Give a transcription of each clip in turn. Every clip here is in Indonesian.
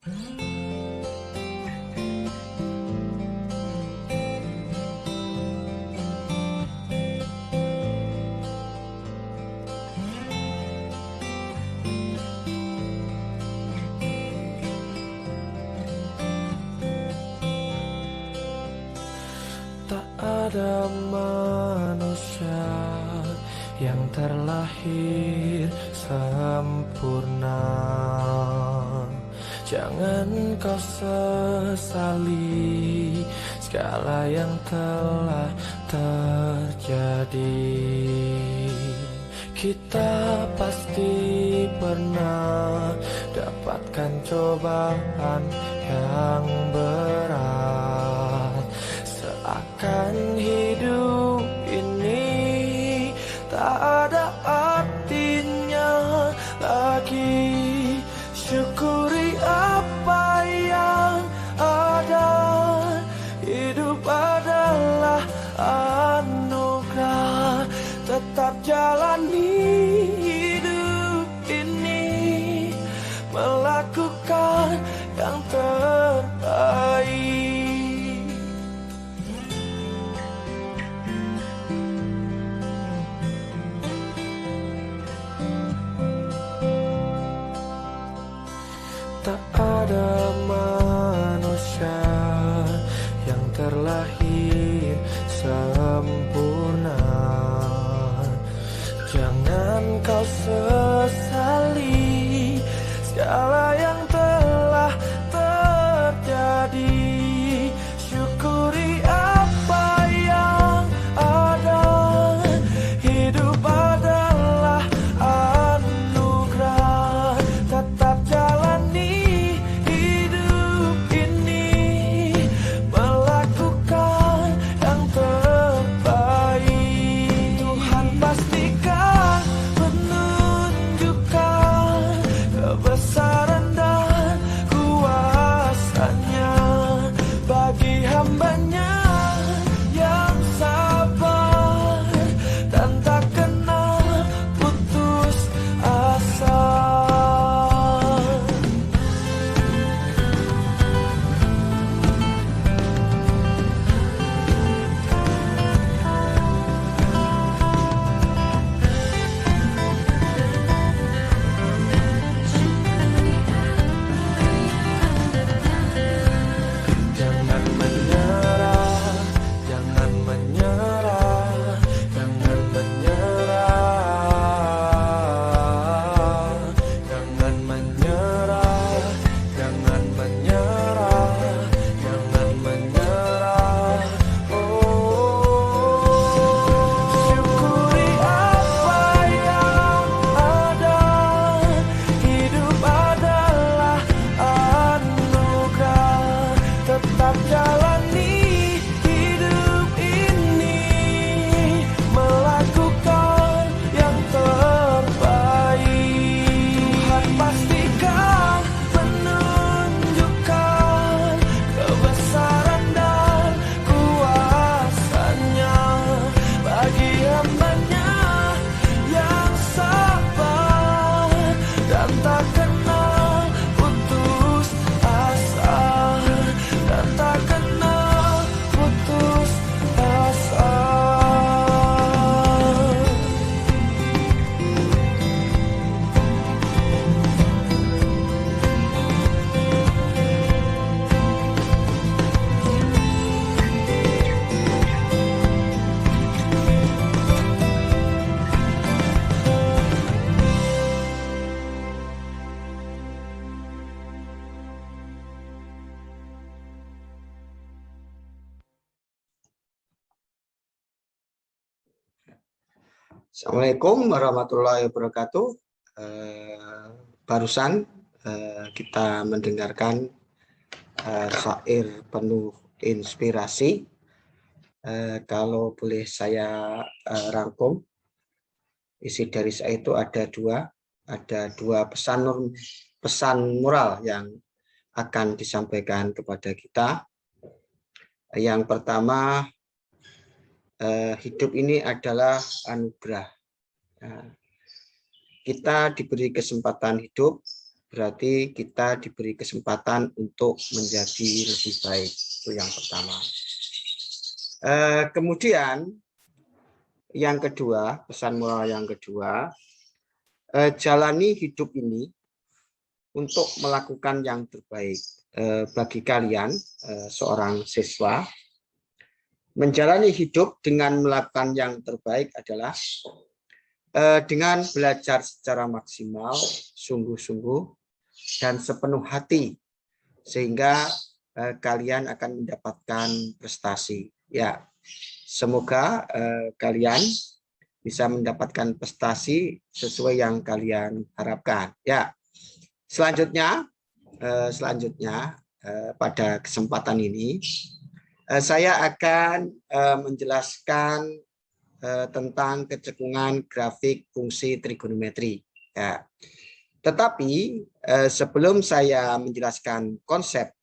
Tak ada manusia yang terlahir sempurna. Jangan kau sesali segala yang telah terjadi. Kita pasti pernah dapatkan cobaan yang berat. Seakan hidup ini tak ada artinya lagi. Syukuri apa yang ada. Hidup adalah anugerah. Tetap jalani hidup ini, melakukan yang terbaik. Tak ada manusia yang terlahir sempurna. Jangan kau sesali segala yang telah terjadi. Syukuri apa yang ada. Hidup adalah anugerah. Tetap jalani hidup ini, melakukan yang terbaik. Tuhan pastikan menunjukkan kebesaran dan kuasa-Nya bagi hamba-Nya yang sabar dan tak kenal putus asa. Jangan menyerah, jangan menyerah, jangan menyerah. Jangan menyerah, jangan menyerah, jangan menyerah. Oh, syukuri apa yang ada. Hidup adalah anugerah. Tetap jalani hidup ini, melakukan yang terbaik. Tuhan pastikan menunjukkan kebesaran dan kuasa-Nya bagi hamba-Nya yang sabar dan tak kenal putus asa. Dan tak kenal putus asa. Assalamualaikum warahmatullahi wabarakatuh. Barusan kita mendengarkan syair penuh inspirasi. Kalau boleh saya rangkum, isi dari syair itu ada dua pesan moral yang akan disampaikan kepada kita. Yang pertama, hidup ini adalah anugerah. Kita diberi kesempatan hidup berarti kita diberi kesempatan untuk menjadi lebih baik. Itu yang pertama. Kemudian yang kedua, pesan moral yang kedua, jalani hidup ini untuk melakukan yang terbaik. Bagi kalian, seorang siswa, menjalani hidup dengan melakukan yang terbaik adalah dengan belajar secara maksimal, sungguh-sungguh, dan sepenuh hati, sehingga kalian akan mendapatkan prestasi. Ya, semoga kalian bisa mendapatkan prestasi sesuai yang kalian harapkan. Ya, selanjutnya pada kesempatan ini saya akan menjelaskan tentang kecekungan grafik fungsi trigonometri. Ya. Tetapi sebelum saya menjelaskan konsep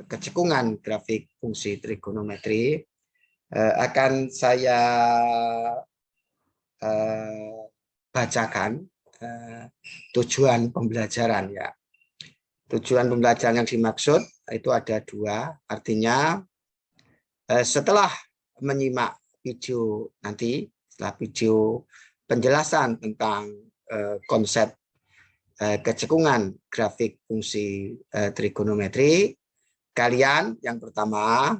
kecekungan grafik fungsi trigonometri, akan saya bacakan tujuan pembelajaran. Ya. Tujuan pembelajaran yang dimaksud itu ada dua, artinya setelah menyimak video nanti, setelah video penjelasan tentang konsep kecekungan grafik fungsi trigonometri, kalian yang pertama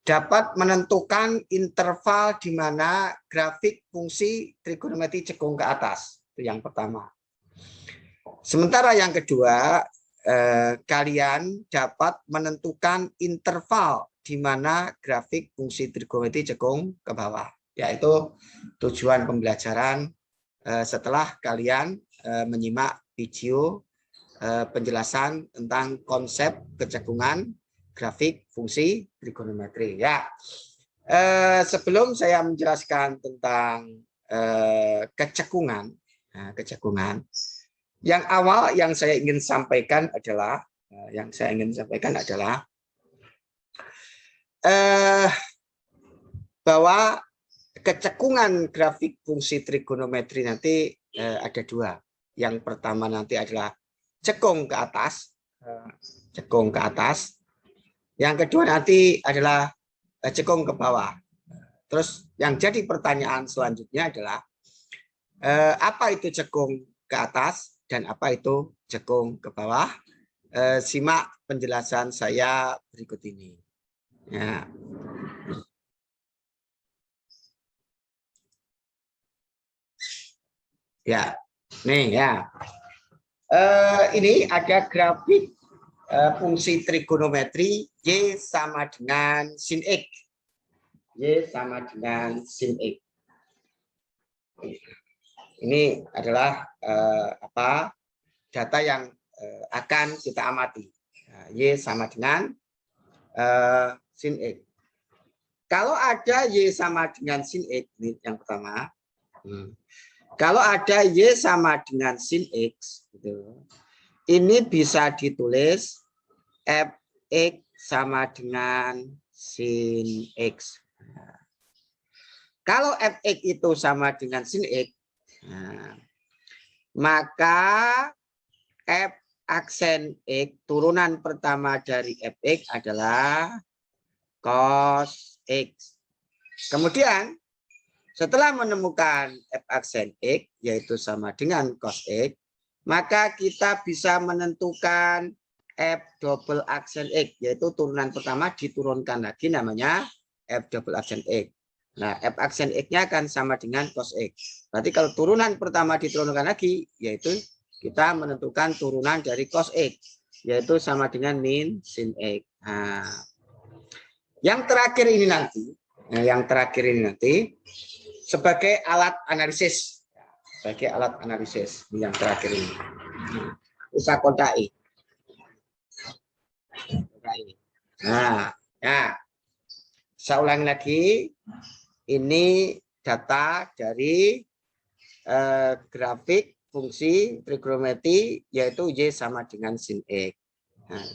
dapat menentukan interval di mana grafik fungsi trigonometri cekung ke atas. Itu yang pertama. Sementara yang kedua, kalian dapat menentukan interval di mana grafik fungsi trigonometri cekung ke bawah. Yaitu tujuan pembelajaran setelah kalian menyimak video penjelasan tentang konsep kecekungan grafik fungsi trigonometri. Ya, sebelum saya menjelaskan tentang kecekungan, yang awal yang saya ingin sampaikan adalah bahwa kecekungan grafik fungsi trigonometri nanti ada dua. Yang pertama nanti adalah cekung ke atas, Yang kedua nanti adalah cekung ke bawah. Terus yang jadi pertanyaan selanjutnya adalah apa itu cekung ke atas dan apa itu cekung ke bawah? Simak penjelasan saya berikut ini. Ya. Ya, nih ya. Ini ada grafik fungsi trigonometri Y sama dengan sin X. Y sama dengan sin X. Ini adalah data yang akan kita amati. Y sama dengan sin X. Kalau ada Y sama dengan sin X, ini yang pertama. Kalau ada Y sama dengan sin X, gitu, ini bisa ditulis Fx sama dengan sin X. Kalau Fx itu sama dengan sin X, maka F aksen X, turunan pertama dari Fx adalah cos X. Kemudian, setelah menemukan F aksen X, yaitu sama dengan cos X, maka kita bisa menentukan F double aksen X, yaitu turunan pertama diturunkan lagi namanya F double aksen X. Nah, F aksen X-nya akan sama dengan cos X. Berarti kalau turunan pertama diturunkan lagi, yaitu kita menentukan turunan dari cos X, yaitu sama dengan min sin X. Nah, yang terakhir ini nanti, sebagai alat analisis, yang terakhir ini, bisa kontai. Nah, ya, saya ulangi lagi, ini data dari grafik fungsi trigonometri yaitu Y sama dengan sin X. Nah,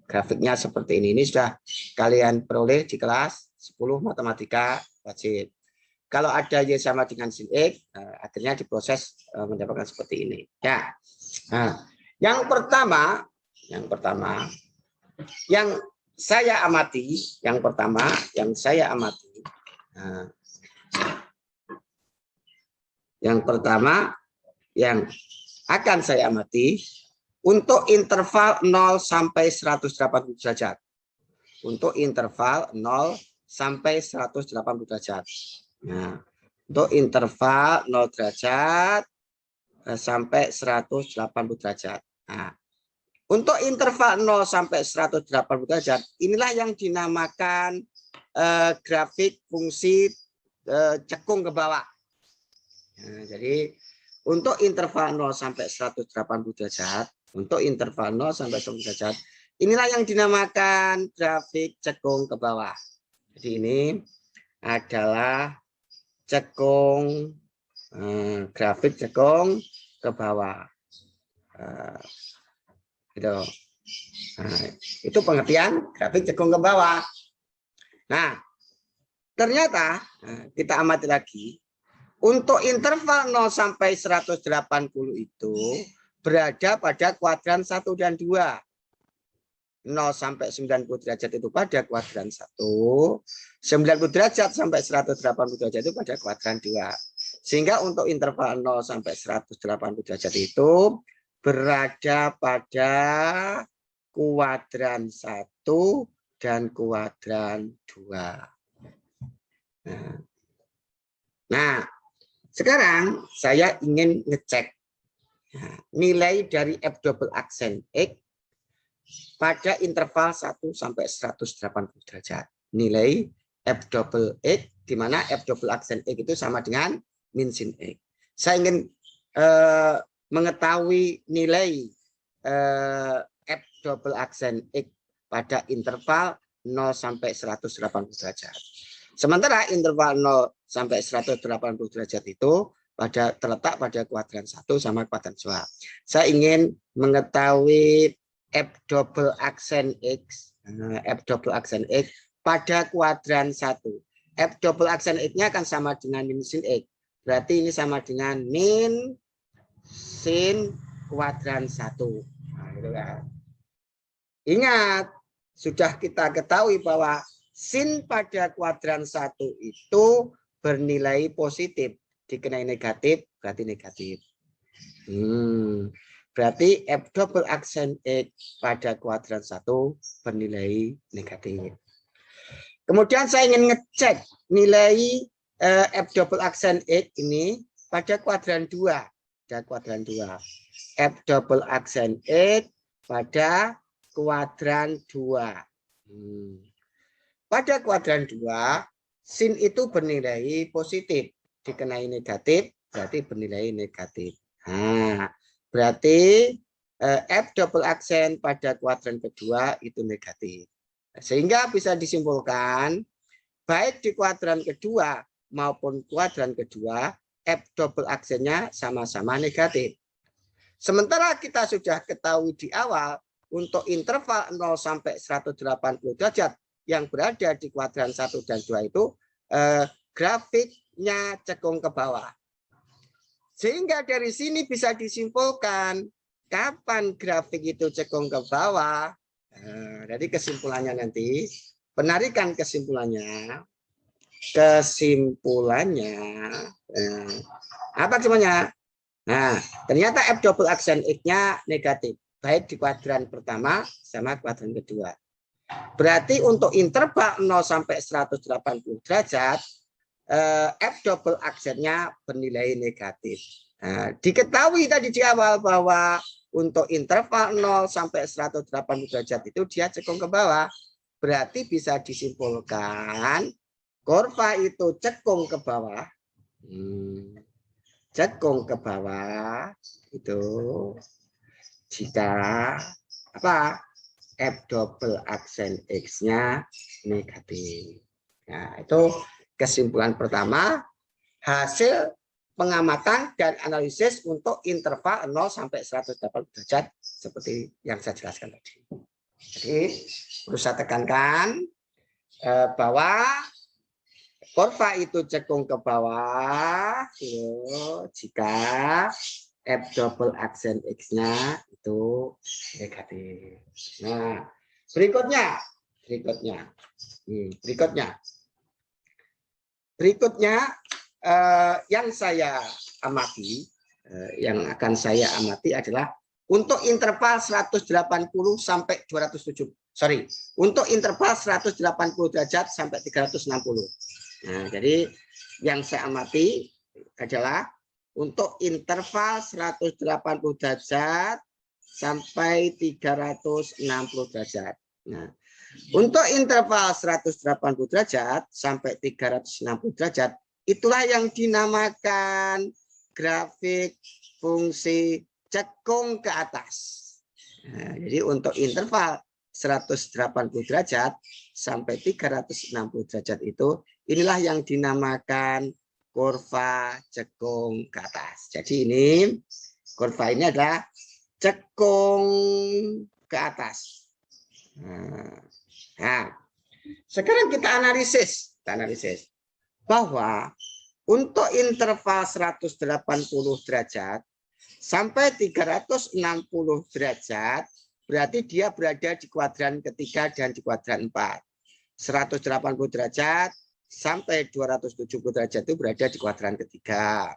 grafiknya seperti ini sudah kalian peroleh di kelas 10 matematika wajib. Kalau ada Y sama dengan sin X, akhirnya diproses mendapatkan seperti ini. Ya. Nah, Yang pertama, yang saya amati, yang akan saya amati untuk interval 0 sampai 180 derajat. Untuk interval 0 sampai 180 derajat. Nah, untuk interval 0 derajat sampai 180 derajat. Nah, untuk interval 0 sampai 180 derajat, inilah yang dinamakan grafik fungsi cekung ke bawah. Nah, jadi untuk interval 0 sampai 180 derajat, inilah yang dinamakan grafik cekung ke bawah. Jadi ini adalah grafik cekung ke bawah. Gitu. Nah, itu pengertian grafik cekung ke bawah. Nah, ternyata kita amati lagi. Untuk interval 0 sampai 180 itu berada pada kuadran 1 dan 2. 0 sampai 90 derajat itu pada kuadran 1. 90 derajat sampai 180 derajat itu pada kuadran 2. Sehingga untuk interval 0 sampai 180 derajat itu berada pada kuadran 1 dan kuadran 2. Nah, sekarang saya ingin ngecek nilai dari F double aksen X pada interval 1 sampai 180 derajat. Nilai F double X, di mana F double aksen X itu sama dengan min sin X. Saya ingin mengetahui nilai F double aksen X pada interval 0 sampai 180 derajat. Sementara interval 0 sampai 180 derajat itu terletak pada kuadran 1 sama kuadran 2. Saya ingin mengetahui F double aksen X, pada kuadran 1. F double aksen X-nya akan sama dengan min sin X. Berarti ini sama dengan min sin kuadran 1. Nah, gitu kan. Ingat, sudah kita ketahui bahwa sin pada kuadran 1 itu bernilai positif. Dikenai negatif, berarti negatif. Berarti F double aksen X pada kuadran 1 bernilai negatif. Kemudian saya ingin ngecek nilai F double aksen X ini pada kuadran 2. F double aksen X pada kuadran 2. Pada kuadran 2, sin itu bernilai positif. Dikenai negatif, berarti bernilai negatif. Nah, berarti F double aksen pada kuadran kedua itu negatif. Sehingga bisa disimpulkan, baik di kuadran kedua maupun kuadran kedua, F double aksennya sama-sama negatif. Sementara kita sudah ketahui di awal, untuk interval 0 sampai 180 derajat yang berada di kuadran 1 dan 2 itu grafiknya cekung ke bawah. Sehingga dari sini bisa disimpulkan kapan grafik itu cekung ke bawah. Jadi kesimpulannya nanti, penarikan kesimpulannya apa semuanya? Nah, ternyata F double aksen X-nya negatif, baik di kuadran pertama sama kuadran kedua. Berarti untuk interval 0 sampai 180 derajat, F double aksennya bernilai negatif. Nah, diketahui tadi di awal bahwa untuk interval 0 sampai 180 derajat itu dia cekung ke bawah. Berarti bisa disimpulkan kurva itu cekung ke bawah. Cekung ke bawah itu jika apa? F double aksen X-nya negatif. Nah, itu kesimpulan pertama, hasil pengamatan dan analisis untuk interval 0 sampai 180 derajat seperti yang saya jelaskan tadi. Jadi, perlu saya tekankan bahwa kurva itu cekung ke bawah jika F double aksen X-nya itu negatif. Nah, berikutnya yang saya amati, adalah untuk interval 180 sampai 270. Sorry, untuk interval 180 derajat sampai 360. Nah, jadi yang saya amati adalah untuk interval 180 derajat sampai 360 derajat. Nah, untuk interval 180 derajat sampai 360 derajat, itulah yang dinamakan grafik fungsi cekung ke atas. Nah, jadi untuk interval 180 derajat sampai 360 derajat itu, inilah yang dinamakan kurva cekung ke atas. Jadi ini kurva ini adalah cekung ke atas. Nah, sekarang kita analisis bahwa untuk interval 180 derajat sampai 360 derajat, berarti dia berada di kuadran ketiga dan di kuadran 4. 180 derajat sampai 270 derajat itu berada di kuadran ketiga.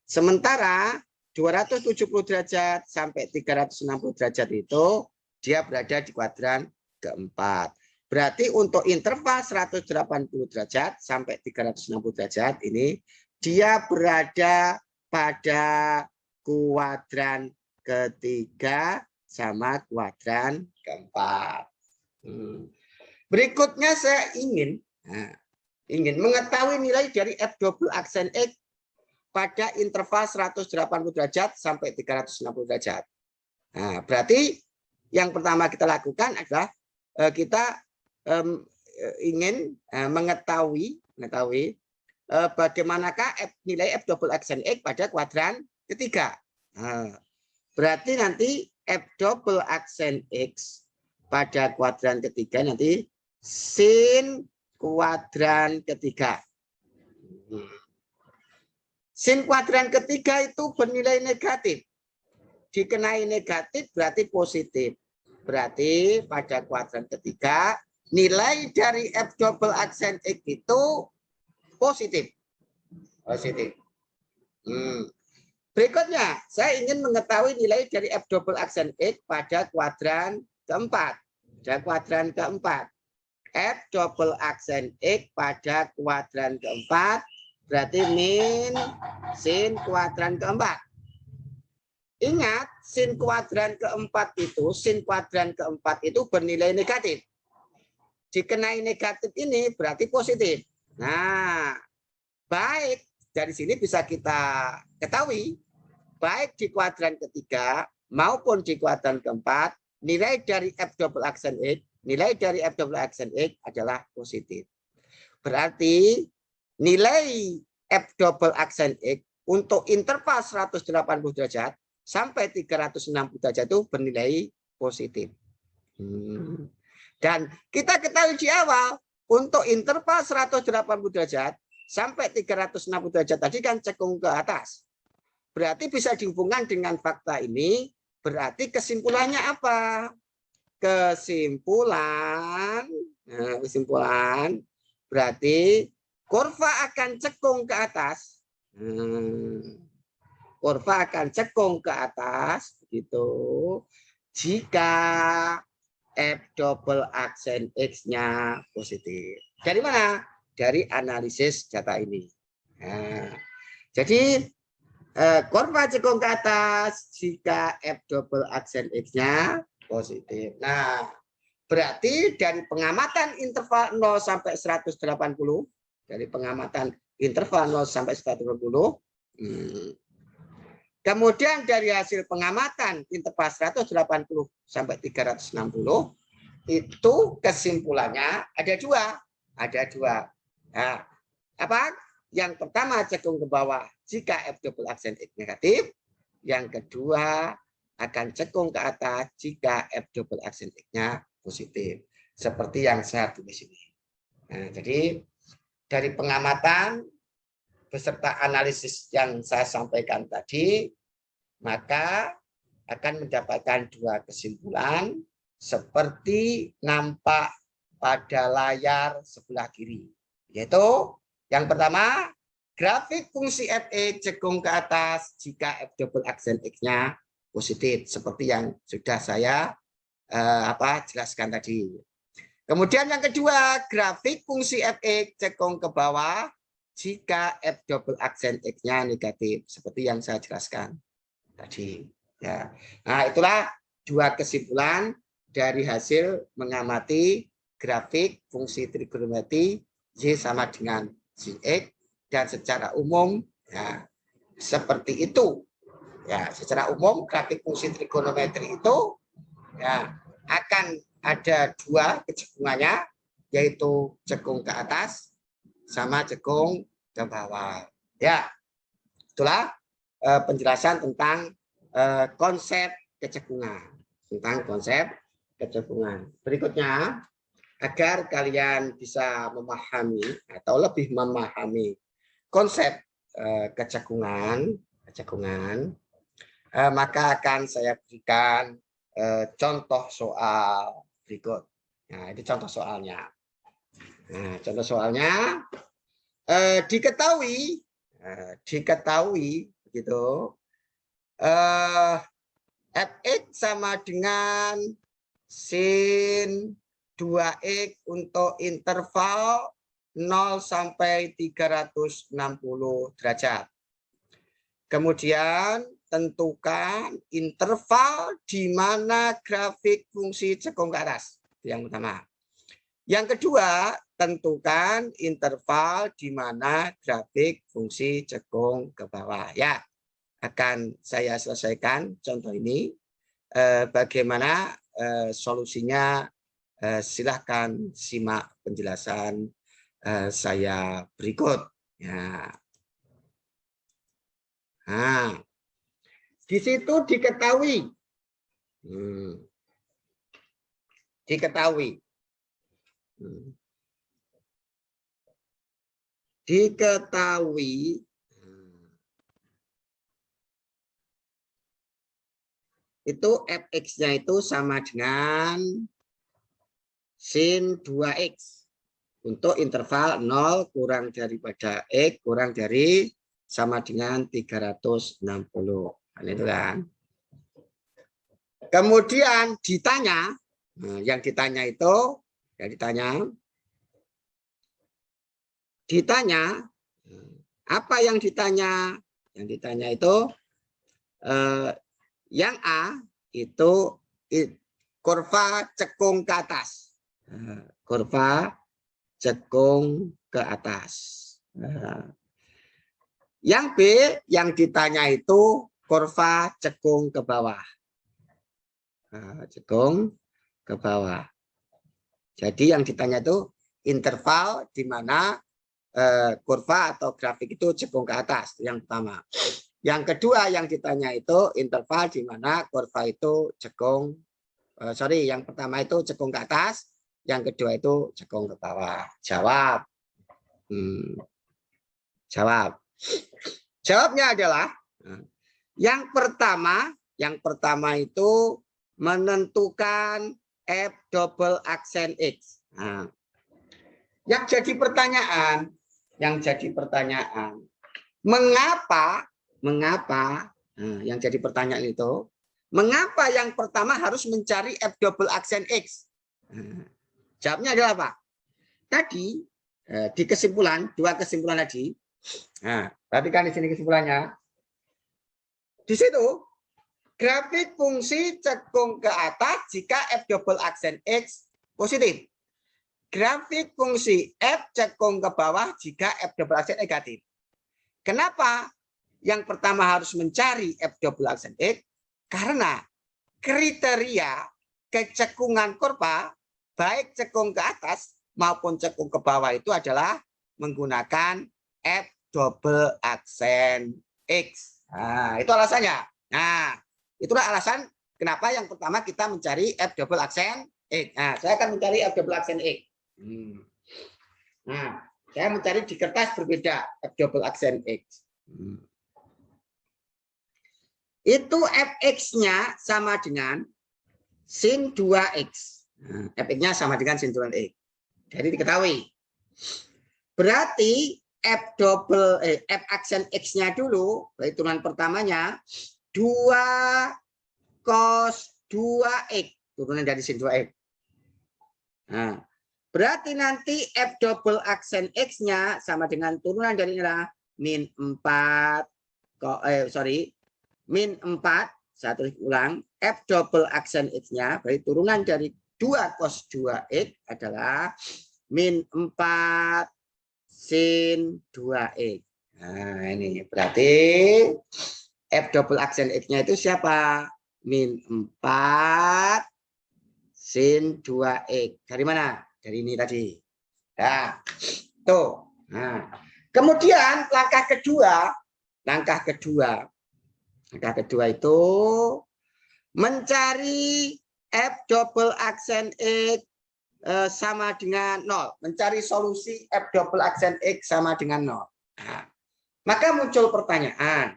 Sementara 270 derajat sampai 360 derajat itu dia berada di kuadran keempat. Berarti untuk interval 180 derajat sampai 360 derajat ini dia berada pada kuadran ketiga sama kuadran keempat. Berikutnya saya ingin mengetahui nilai dari F double aksen X pada interval 180 derajat sampai 360 derajat. Nah, berarti yang pertama kita lakukan adalah kita ingin mengetahui bagaimanakah nilai F double aksen X pada kuadran ketiga. Nah, berarti nanti F double aksen X pada kuadran ketiga nanti sin kuadran ketiga. Sin kuadran ketiga itu bernilai negatif. Dikenai negatif berarti positif. Berarti pada kuadran ketiga nilai dari F double aksen X itu positif. Berikutnya, saya ingin mengetahui nilai dari F double aksen X pada kuadran keempat. F double aksen X pada kuadran keempat berarti min sin kuadran keempat. Ingat, sin kuadran keempat itu bernilai negatif. Dikenai negatif ini berarti positif. Nah, baik dari sini bisa kita ketahui, baik di kuadran ketiga maupun di kuadran keempat, nilai dari F double aksen X adalah positif. Berarti nilai F double aksen X untuk interval 180 derajat sampai 360 derajat itu bernilai positif. Dan kita ketahui di awal untuk interval 180 derajat sampai 360 derajat tadi kan cekung ke atas. Berarti bisa dihubungkan dengan fakta ini, berarti kesimpulannya apa? Kesimpulan berarti kurva akan cekung ke atas. Kurva akan cekung ke atas begitu jika F double aksen X-nya positif. Dari mana? Dari analisis data ini. Nah, jadi kurva cekung ke atas jika F double aksen X-nya positif. Nah, berarti dari pengamatan interval 0 sampai 180, kemudian dari hasil pengamatan interval 180 sampai 360, itu kesimpulannya ada dua. Nah, apa? Yang pertama cekung ke bawah jika F double aksen X negatif. Yang kedua akan cekung ke atas jika F double aksen X-nya positif. Seperti yang saya tulis ini. Nah, jadi dari pengamatan beserta analisis yang saya sampaikan tadi, maka akan mendapatkan dua kesimpulan seperti nampak pada layar sebelah kiri. Yaitu yang pertama, grafik fungsi Fx cekung ke atas jika F double aksen X-nya positif. Seperti yang sudah saya jelaskan tadi. Kemudian yang kedua, grafik fungsi Fx cekung ke bawah jika F double aksen X-nya negatif. Seperti yang saya jelaskan tadi. Ya. Nah, itulah dua kesimpulan dari hasil mengamati grafik fungsi trigonometri Y sama dengan sin X, dan secara umum ya, seperti itu. Ya, secara umum grafik fungsi trigonometri itu ya akan ada dua cekungannya, yaitu cekung ke atas sama cekung ke bawah. Ya, itulah penjelasan tentang konsep kecekungan. Berikutnya, agar kalian bisa memahami atau lebih memahami konsep kecekungan, maka akan saya berikan contoh soal berikut. Nah, ini contoh soalnya. Nah, contoh soalnya diketahui begitu. Fx sama dengan sin 2x untuk interval 0 sampai 360 derajat. Kemudian tentukan interval di mana grafik fungsi cekung ke atas. Yang pertama. Yang kedua, tentukan interval di mana grafik fungsi cekung ke bawah. Ya, akan saya selesaikan contoh ini. Bagaimana solusinya? Silahkan simak penjelasan saya berikut. Ya. Nah, di situ diketahui, itu Fx-nya itu sama dengan sin 2x untuk interval 0 kurang daripada x kurang dari sama dengan 360. Nah, itu kan. Kemudian ditanya, yang ditanya itu, apa yang ditanya? Yang ditanya itu yang A itu kurva cekung ke atas. Kurva cekung ke atas. Yang B yang ditanya itu kurva cekung ke bawah. Cekung ke bawah. Jadi yang ditanya itu interval di mana kurva atau grafik itu cekung ke atas. Yang pertama. Yang kedua yang ditanya itu interval di mana kurva itu cekung. Yang pertama itu cekung ke atas. Yang kedua itu cekung ke bawah. Jawab. Jawabnya adalah yang pertama itu menentukan F double aksen X. Nah, yang jadi pertanyaan, mengapa yang jadi pertanyaan itu, mengapa yang pertama harus mencari F double aksen X? Jawabnya adalah apa? Tadi di kesimpulan, dua kesimpulan tadi. Nah, perhatikan di sini kesimpulannya. Di situ grafik fungsi cekung ke atas jika F double aksen X positif. Grafik fungsi F cekung ke bawah jika F double aksen negatif. Kenapa yang pertama harus mencari F double aksen X? Karena kriteria kecekungan kurva baik cekung ke atas maupun cekung ke bawah itu adalah menggunakan F double aksen X. Nah, itu alasannya. Nah, itulah alasan kenapa yang pertama kita mencari F double aksen X. Nah, saya akan mencari F double aksen X. Nah, saya mencari di kertas berbeda F double aksen X. itu fx-nya sama dengan sin 2x. Nah, fx-nya sama dengan sin 2x. Jadi diketahui. Berarti f aksen x-nya dulu, hitungan pertamanya 2 cos 2x, turunan dari sin 2x. Nah, berarti nanti f double aksen x-nya sama dengan turunan dari min 4 min 4, satu ulang, f double aksen x-nya berarti turunan dari 2 cos 2x adalah min 4 sin 2x. Nah, ini berarti f double aksen x-nya itu siapa? Min 4 sin 2x. Dari mana? Dari ini tadi. Nah, tuh. Nah, kemudian langkah kedua itu mencari f double aksen x sama dengan 0. Mencari solusi f double aksen x sama dengan 0. Nah, maka muncul pertanyaan,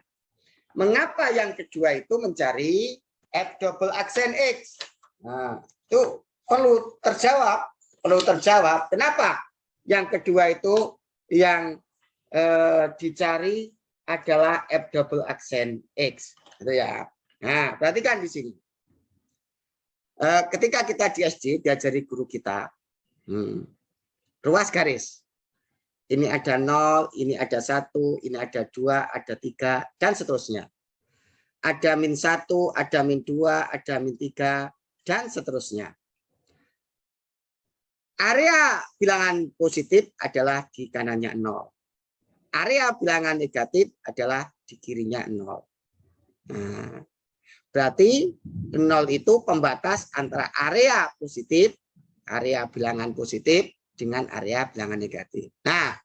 mengapa yang kedua itu mencari f double aksen x? Nah, itu perlu terjawab. Kenapa yang kedua itu yang dicari adalah f double aksen x, gitu ya. Nah, perhatikan di sini. Ketika kita di SD diajari guru kita, ruas garis. Ini ada 0, ini ada 1, ini ada 2, ada 3, dan seterusnya. Ada min 1, ada min 2, ada min 3, dan seterusnya. Area bilangan positif adalah di kanannya 0. Area bilangan negatif adalah di kirinya 0. Nah, berarti 0 itu pembatas antara area positif, area bilangan positif dengan area bilangan negatif. Nah,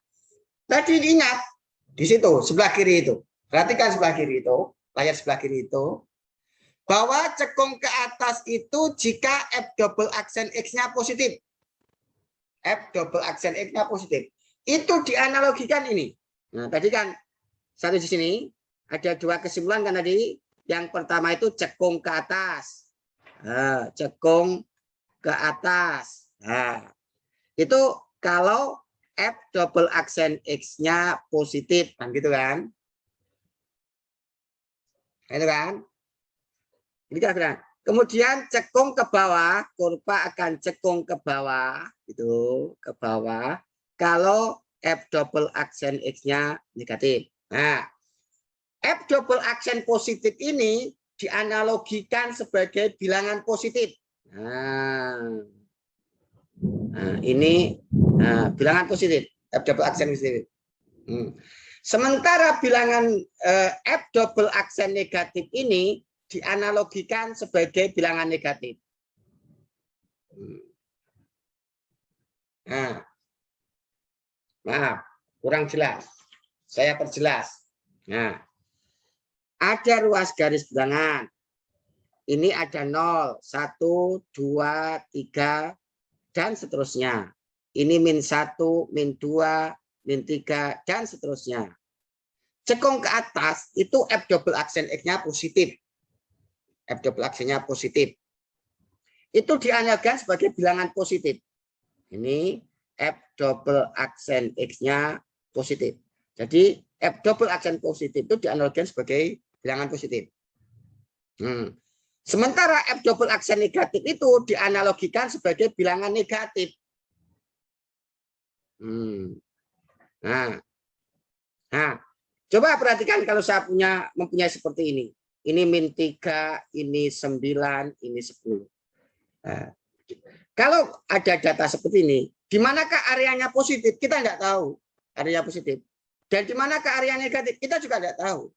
tadi diingat di situ sebelah kiri itu. Perhatikan sebelah kiri itu, layar sebelah kiri itu, bahwa cekung ke atas itu jika f double aksen x-nya positif. F double aksen x-nya positif. Itu dianalogikan ini. Nah, tadi kan satu di sini ada dua kesimpulan kan tadi. Yang pertama itu cekung ke atas. Nah, cekung ke atas. Nah, itu kalau f double aksen x-nya positif kan gitu kan. Itu kan. Ini kan. Kemudian cekung ke bawah, kurva akan cekung ke bawah, itu ke bawah. Kalau f double aksen x-nya negatif. Nah, f double aksen positif ini dianalogikan sebagai bilangan positif. Nah, ini bilangan positif, f double aksen positif. Sementara bilangan f double aksen negatif ini dianalogikan sebagai bilangan negatif. Nah, maaf, kurang jelas. Saya perjelas. Nah, ada ruas garis bilangan. Ini ada 0, 1, 2, 3, dan seterusnya. Ini min 1, min 2, min 3, dan seterusnya. Cekung ke atas itu f double aksen x-nya positif. F double aksennya positif. Itu dianalogikan sebagai bilangan positif. Ini f double aksen x-nya positif. Jadi f double aksen positif itu dianalogikan sebagai bilangan positif. Sementara f double aksen negatif itu dianalogikan sebagai bilangan negatif. Nah, coba perhatikan kalau saya mempunyai seperti ini. Ini min 3, ini 9, ini 10. Nah, kalau ada data seperti ini, di manakah areanya positif? Kita tidak tahu area positif. Dan di manakah area negatif? Kita juga tidak tahu.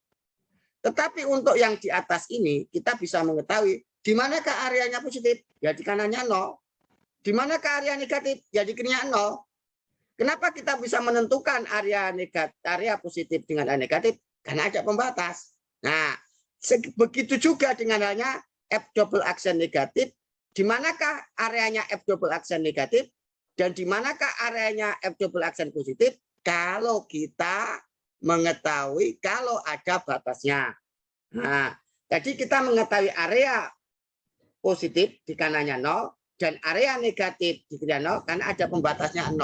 Tetapi untuk yang di atas ini, kita bisa mengetahui di manakah areanya positif? Ya di kanannya 0. Di manakah area negatif? Ya di kirinya 0. Kenapa kita bisa menentukan area negatif, area positif dengan area negatif? Karena ada pembatas. Nah, begitu juga dengan halnya f double aksen negatif, di manakah areanya f double aksen negatif dan di manakah areanya f double aksen positif kalau kita mengetahui kalau ada batasnya. Nah, Jadi kita mengetahui area positif di kanannya 0 dan area negatif di kiri 0 karena ada pembatasnya 0.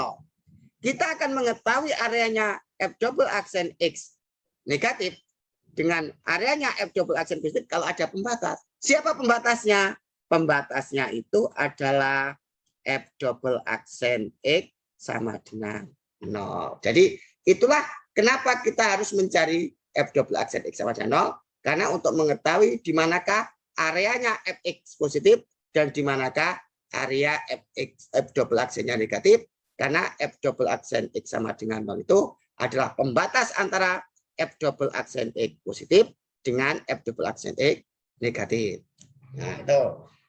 Kita akan mengetahui areanya F double aksen X negatif dengan areanya F double aksen positif kalau ada pembatas. Siapa pembatasnya? Pembatasnya itu adalah F double aksen X sama dengan 0. Jadi itulah kenapa kita harus mencari F double aksen X sama dengan 0. Karena untuk mengetahui di manakah areanya Fx positif dan di manakah area F double aksennya negatif. Karena F double aksen X sama dengan 0 itu adalah pembatas antara F double aksen X positif dengan F double aksen X negatif. Nah, itu.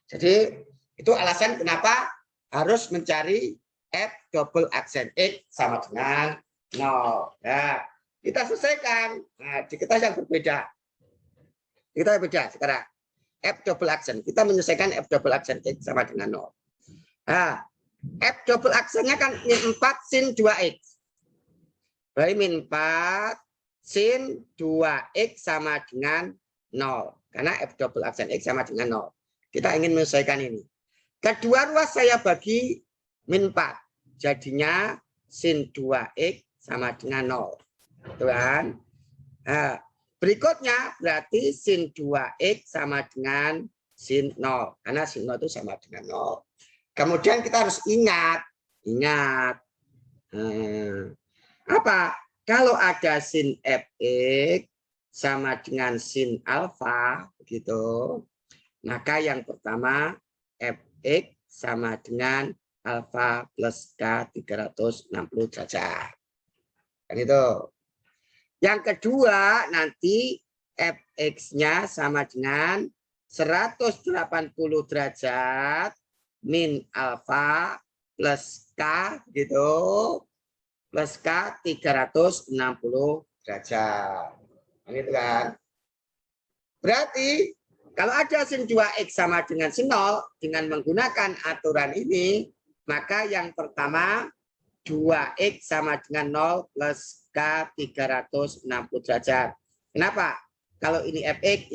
Jadi itu alasan kenapa harus mencari F double aksen X sama dengan 0. Nah, kita selesaikan. Nah, di kita yang berbeda. Kita beda sekarang. F double aksen. Kita menyelesaikan F double aksen X sama dengan 0. Nah, F double aksennya kan min 4 sin 2x. Berarti min 4 sin 2x sama dengan 0. Karena F double aksen X sama dengan 0. Kita ingin menyelesaikan ini. Kedua ruas saya bagi min 4. Jadinya sin 2x sama dengan 0. Itu kan? Nah, berikutnya berarti sin 2x sama dengan sin 0. Karena sin 0 itu sama dengan 0. Kemudian kita harus ingat apa? Kalau ada sin Fx sama dengan sin alfa, begitu, maka yang pertama Fx sama dengan alfa plus K 360 derajat. Kan itu. Yang kedua nanti Fx-nya sama dengan 180 derajat min alfa plus K gitu plus K 360 derajat. Gitu kan. Berarti kalau ada sin 2x sama dengan sin 0 dengan menggunakan aturan ini, maka yang pertama 2x sama dengan 0 plus K 360 derajat. Kenapa? Kalau ini Fx,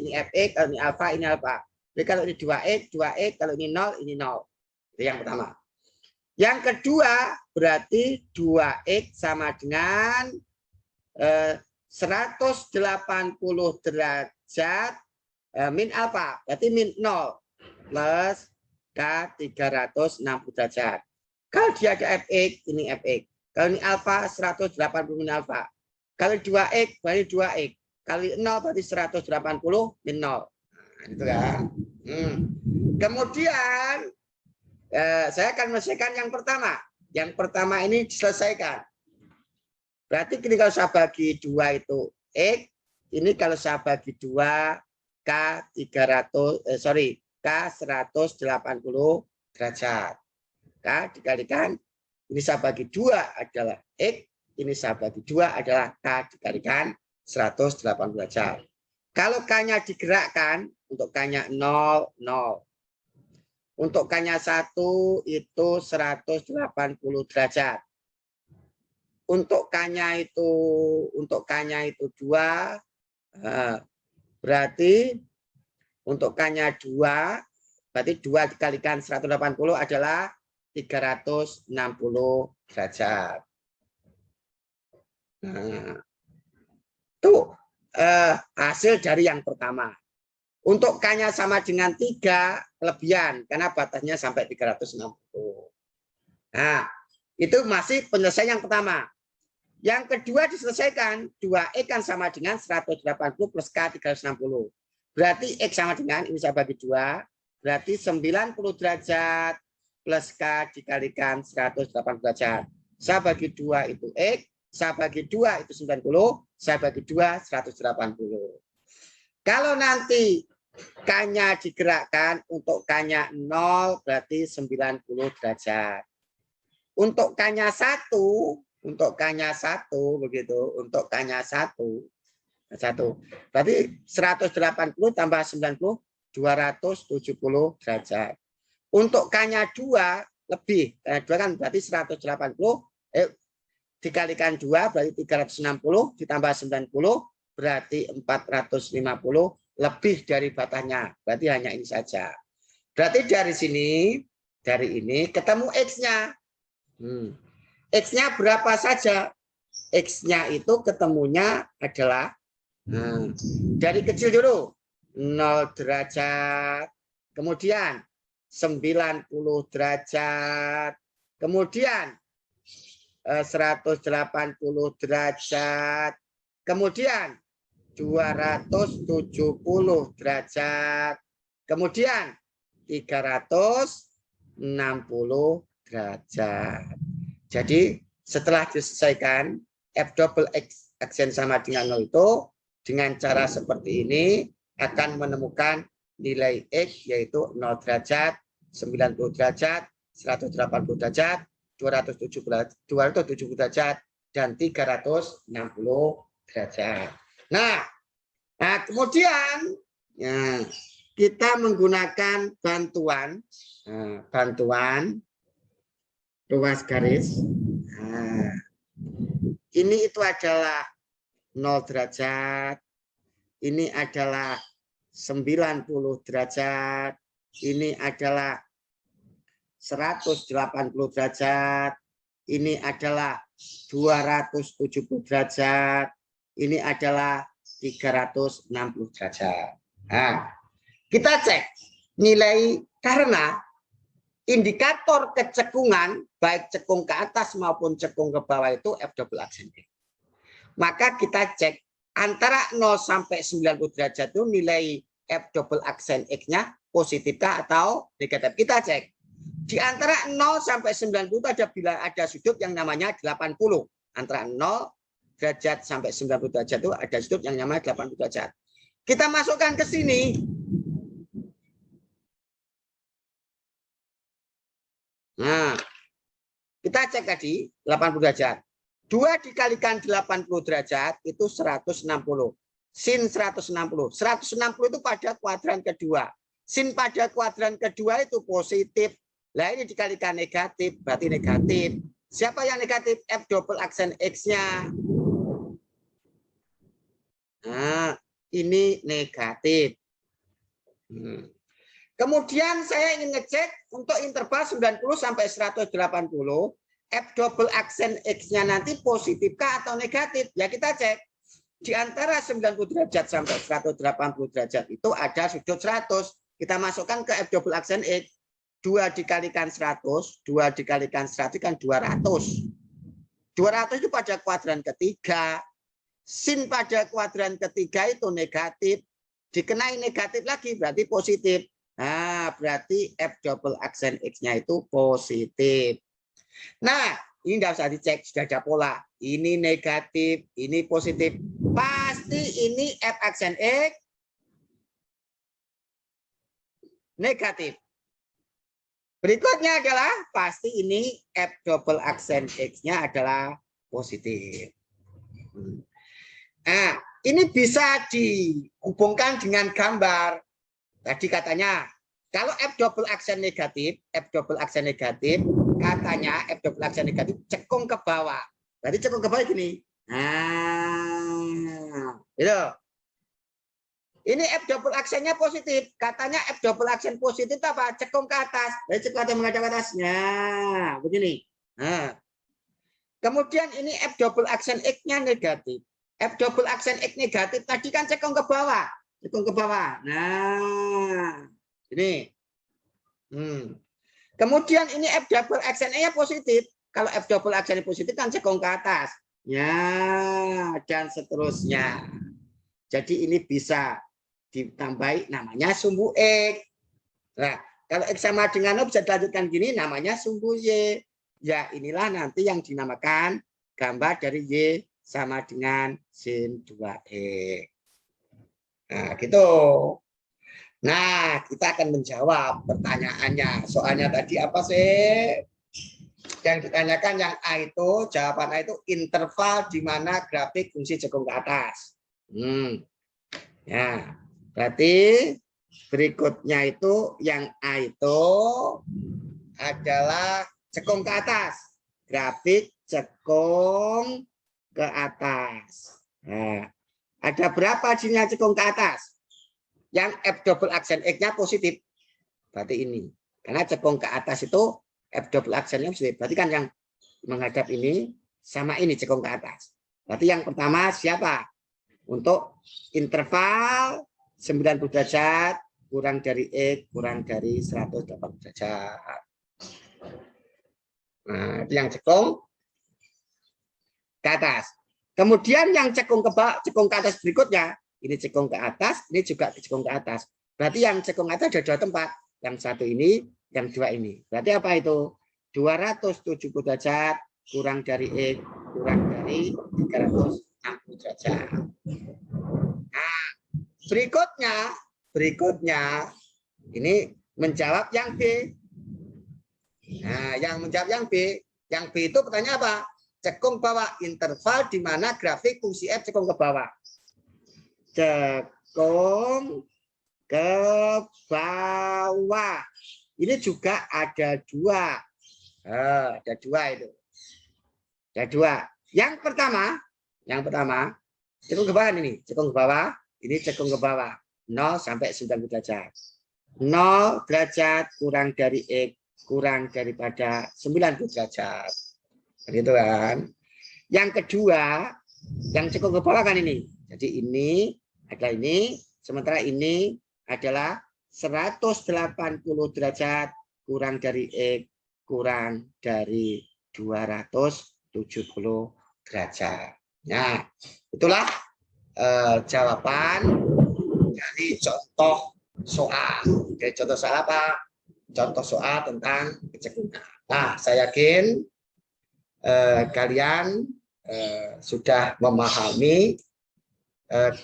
kalau ini alfa, ini alfa. Jadi kalau ini 2x, kalau ini 0, ini 0. Itu yang pertama. Yang kedua, berarti 2x sama dengan 180 derajat min alfa. Berarti min 0 plus K 360 derajat. Kalau dia ada Fx, ini Fx. Kalau ini alfa, 180 min alfa. Kalau 2x, berarti 2x. Kalau 0, berarti 180 min 0. Nah, itu kan. Kemudian, saya akan menyelesaikan yang pertama. Yang pertama ini diselesaikan. Berarti ini kalau saya bagi 2 itu X. Ini kalau saya bagi 2, K 180 derajat. K dikalikan, ini saya bagi 2 adalah X, ini saya bagi 2 adalah K dikalikan 180 derajat. Kalau K-nya digerakkan, untuk K-nya 0, 0. Untuk K-nya 1 itu 180 derajat. Untuk K-nya itu 2, berarti untuk K-nya 2, berarti 2 dikalikan 180 adalah 360 derajat. Nah, itu hasil dari yang pertama. Untuk K-nya sama dengan 3, kelebihan karena batasnya sampai 360. Nah, itu masih penyelesaian yang pertama. Yang kedua diselesaikan, 2x kan sama dengan 180 plus K 360. Berarti X sama dengan, ini saya bagi 2, berarti 90 derajat plus K dikalikan 180 derajat. Saya bagi 2 itu X, saya bagi 2 itu 90, saya bagi 2 180. Kalau nanti K-nya digerakkan, untuk K-nya 0 berarti 90 derajat. Untuk K-nya 1, begitu, untuk K-nya 1 berarti 180 tambah 90 270 derajat. Untuk K-nya 2 lebih, karena 2 kan berarti 180 dikalikan 2 berarti 360 ditambah 90 berarti 450 lebih dari batasnya. Berarti hanya ini saja. Berarti dari sini, dari ini ketemu X-nya. X-nya berapa saja? X-nya itu ketemunya adalah dari kecil dulu. 0 derajat. Kemudian 90 derajat. Kemudian 180 derajat. Kemudian 270 derajat. Kemudian 360 derajat. Jadi setelah diselesaikan F double X aksen sama dengan 0 itu dengan cara seperti ini akan menemukan nilai X yaitu 0 derajat, 90 derajat, 180 derajat, 270 derajat, dan 360 derajat. Nah kemudian kita menggunakan bantuan ruas garis. Ini itu adalah 0 derajat, ini adalah 90 derajat, ini adalah 180 derajat, ini adalah 270 derajat, ini adalah 360 derajat. Nah, kita cek nilai karena indikator kecekungan baik cekung ke atas maupun cekung ke bawah itu F double aksen X. Maka kita cek antara 0 sampai 90 derajat itu nilai F double aksen X-nya positifkah atau negatif. Kita cek. Di antara 0 sampai 90 itu ada sudut yang namanya 80. Antara 0 derajat sampai 90 derajat itu ada sudut yang namanya 80 derajat. Kita masukkan ke sini. Nah, kita cek tadi 80 derajat. 2 dikalikan 80 derajat itu 160. Sin 160. 160 itu pada kuadran kedua. Sin pada kuadran kedua itu positif. Nah ini dikalikan negatif, berarti negatif. Siapa yang negatif? F double aksen X-nya. Nah, ini negatif. Kemudian saya ingin ngecek untuk interval 90 sampai 180, F double aksen X-nya nanti positifkah atau negatif? Ya kita cek. Di antara 90 derajat sampai 180 derajat itu ada sudut 100. Kita masukkan ke F double aksen X. 2 dikalikan 100, 2 dikalikan 100 kan 200. 200 itu pada kuadran ketiga. Sin pada kuadran ketiga itu negatif. Dikenai negatif lagi berarti positif. Nah, berarti F double aksen X-nya itu positif. Nah, ini tidak usah dicek, sudah ada pola. Ini negatif, ini positif. Pasti ini F aksen X negatif. Berikutnya adalah pasti ini F double aksen X-nya adalah positif. Nah, ini bisa dihubungkan dengan gambar. Tadi katanya, kalau F double aksen negatif, katanya F double aksen negatif cekung ke bawah. Berarti cekung ke bawah gini. Nah, itu. Ini F double aksennya positif. Katanya F double aksen positif apa? Cekung ke atas. Jadi cekung atau menghadap ke atasnya. Begini. Nah. Kemudian ini F double aksen X-nya negatif. F double aksen X negatif tadi kan cekung ke bawah. Cekung ke bawah. Nah. Ini. Kemudian ini F double aksen E-nya positif. Kalau F double aksen positif kan cekung ke atas. Ya, dan seterusnya. Jadi ini bisa ditambahi namanya sumbu X. Nah, kalau X sama dengan 0 bisa dilanjutkan gini namanya sumbu Y. Ya, inilah nanti yang dinamakan gambar dari Y sama dengan sin 2X. Nah, gitu. Nah, kita akan menjawab pertanyaannya. Soalnya tadi apa sih? Yang ditanyakan yang A itu, jawaban A itu interval di mana grafik fungsi cekung ke atas. Ya, berarti berikutnya itu yang A itu adalah cekung ke atas. Grafik cekung ke atas. Nah, ada berapa cirinya cekung ke atas? Yang F double aksen X-nya positif. Berarti ini. Karena cekung ke atas itu F double aksennya positif. Berarti kan yang menghadap ini sama ini cekung ke atas. Berarti yang pertama siapa? Untuk interval 90 derajat kurang dari X kurang dari 180 derajat. Nah, itu yang cekung ke atas. Kemudian yang cekung ke bawah, cekung ke atas berikutnya, ini cekung ke atas, ini juga cekung ke atas. Berarti yang cekung ke atas ada dua tempat. Yang satu ini, yang dua ini. Berarti apa itu? 270 derajat kurang dari X kurang dari 360 derajat. Nah, berikutnya ini menjawab yang B. Nah, yang menjawab yang B itu pertanyaan apa? Cekung bawah, interval di mana grafik fungsi F cekung ke bawah. Cekung ke bawah. Ini juga ada dua. Ada dua itu. Ada dua. Yang pertama, cekung ke bawah ini. Cekung ke bawah, ini cekung ke bawah. 0 sampai 90 derajat. 0 derajat kurang dari X kurang daripada 90 derajat. Gitu kan. Yang kedua, yang cekung ke bawah kan ini. Jadi ini adalah ini, sementara ini adalah 180 derajat kurang dari X kurang dari 270 derajat. Nah, itulah jawaban dari contoh soal. Oke, contoh soal apa? Contoh soal tentang kecekungan. Nah, saya yakin kalian sudah memahami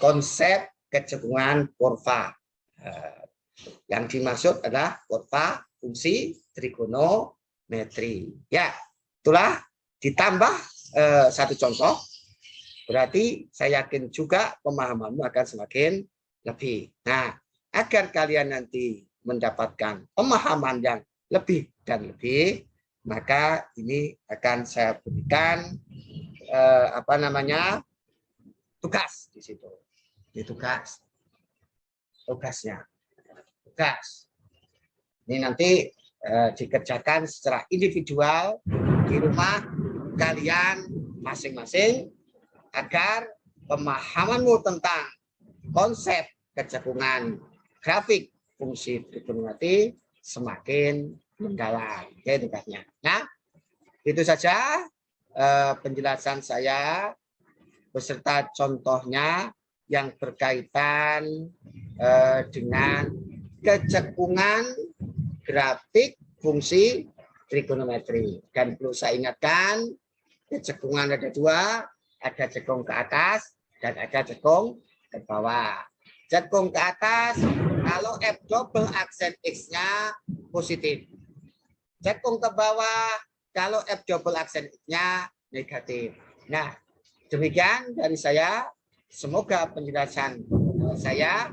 konsep kecekungan kurva. Yang dimaksud adalah kurva fungsi trigonometri. Ya, itulah ditambah satu contoh. Berarti saya yakin juga pemahamanmu akan semakin lebih. Nah, agar kalian nanti mendapatkan pemahaman yang lebih dan lebih, maka ini akan saya berikan tugas di situ. Ini tugasnya. Ini nanti dikerjakan secara individual di rumah kalian masing-masing agar pemahamanmu tentang konsep kecekungan grafik fungsi trigonometri semakin mendalam. Ya, tugasnya. Nah, itu saja penjelasan saya beserta contohnya yang berkaitan dengan kecekungan grafik fungsi trigonometri. Dan perlu saya ingatkan, kecekungan ada dua, ada cekung ke atas dan ada cekung ke bawah. Cekung ke atas kalau F double aksen X-nya positif. Cekung ke bawah kalau F double aksen X-nya negatif. Nah, demikian dari saya. Semoga penjelasan saya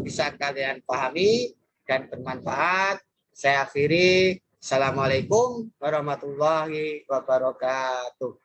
bisa kalian pahami dan bermanfaat. Saya akhiri. Assalamualaikum warahmatullahi wabarakatuh.